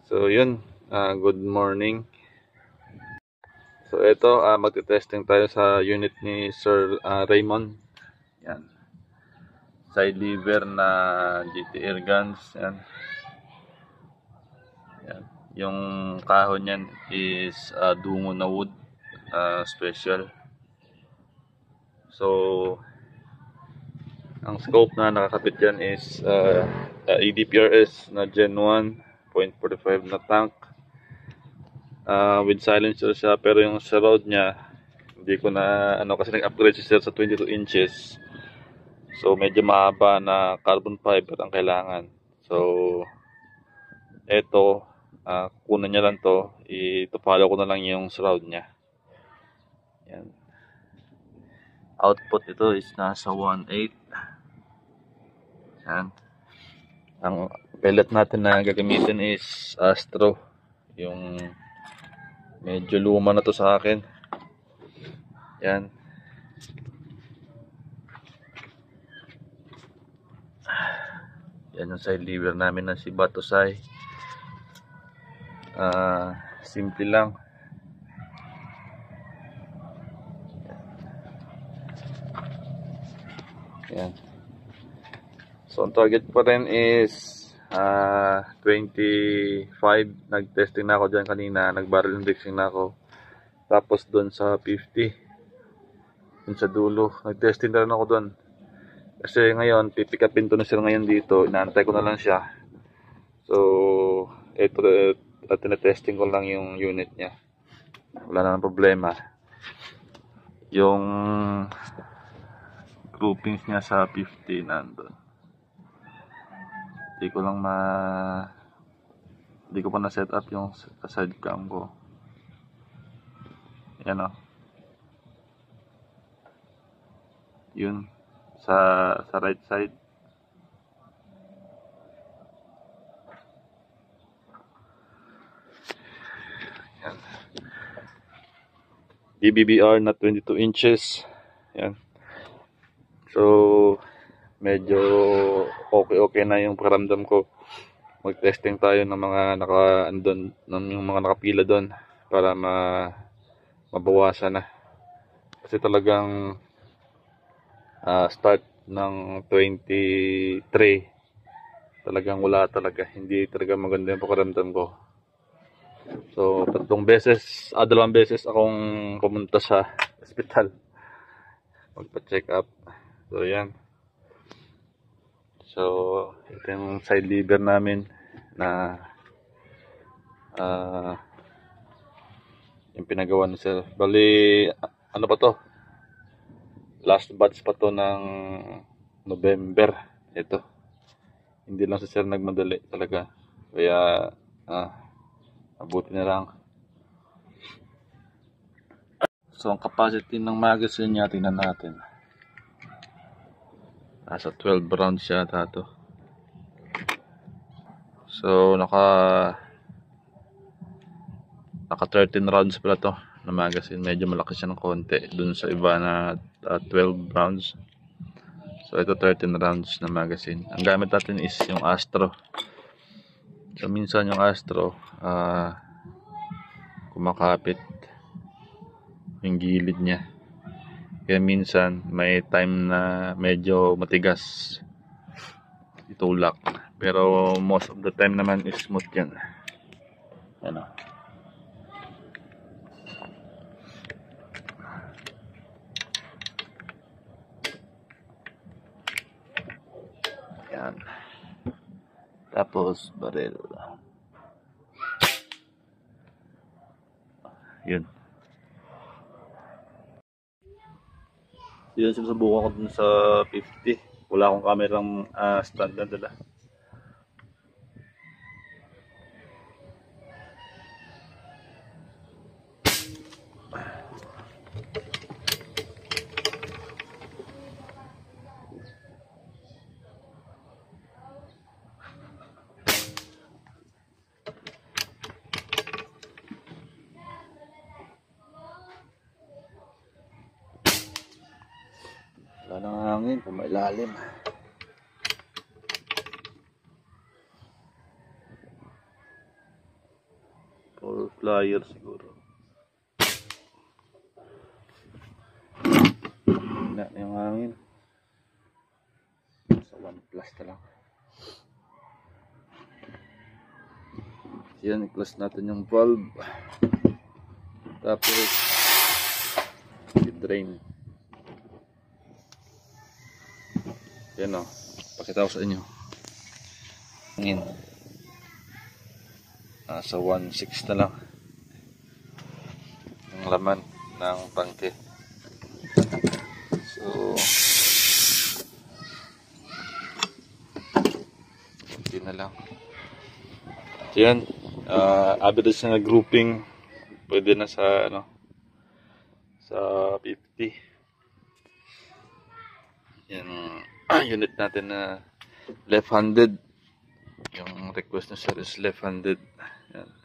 So yun, good morning. So ito, magte-testing tayo sa unit ni Sir Raymond. Yan. Side lever na GT Air Guns. Yan. Yan. Yung kahon niyan is dungo na wood, special. So ang scope na nakakapit dyan is EDPRS na Gen 1.45 na tank. With silencer siya, pero yung surround niya hindi ko na kasi nag-upgrade siya sa 22 inches. So medyo mahaba na carbon fiber ang kailangan. So eto, kunan niya lang to, itupalo ko na lang yung surround niya. Yan. Output ito is nasa 1.8. Yan. Ang pellet natin na gagamitin is Astro. Yung medyo luma na to sa akin. Yan. Yan yung side lever namin na si Batosai. Simple lang. Yan. So ang target pa rin is 25. Nag-testing na ako dyan kanina. Nag-barrel indexing na ako. Tapos doon sa 50. Doon sa dulo. Nag-testing na rin ako doon. Kasi ngayon, pipick upin to na sila ngayon dito. Inaantay ko na lang siya. So, ito, tinetesting ko lang yung unit niya. Wala na ng problema. Yung groupings niya sa 50 nandun. Hindi ko pa na-set up yung side cam ko. Yan o. Yun. Sa right side. Yan. DBBR na 22 inches. Yan. So, medyo okay na yung pakiramdam ko. Mag-testing tayo ng mga yung mga nakapila doon para mabawasan na. Kasi talagang start ng 23 talagang wala talaga. Hindi talaga maganda yung pakiramdam ko. So, dalawang beses akong pumunta sa ospital magpa-check up. So, yan. So, ito yung side lever namin na yung pinagawa ni Sir. Bali, ano pa to? Last batch pa to ng November. Ito. Hindi lang si Sir nagmadali talaga. Kaya, mabuti na lang. So, ang capacity ng magazine niya, tingnan natin. Nasa 12 rounds siya to. So, naka 13 rounds pala to na magazine. Medyo malaki siya ng konti dun sa iba na 12 rounds. So, ito 13 rounds na magazine. Ang gamit natin is yung Astro. So, minsan yung Astro kumakapit yung gilid niya. Kaya minsan may time na medyo matigas itulak. Pero most of the time naman is smooth yan. Ano? Yan. Tapos barrel. Yun. Yun, sinusubukan ko dun sa 50. Wala akong kamerang stand na dala. Wala nang hangin, pumailalim. flyer siguro. Na yung hangin. Sa 1 plus na lang. Yan, i-close natin yung valve. Tapos i-drain. Yan o, pakita ko sa inyo. Hangin. Nasa 1.6 na lang ang laman ng tangke. So konti na lang. So yan, average na grouping pwede na sa ano, sa 50. Yan unit natin na left-handed. Yung request na sir is left-handed. Yan.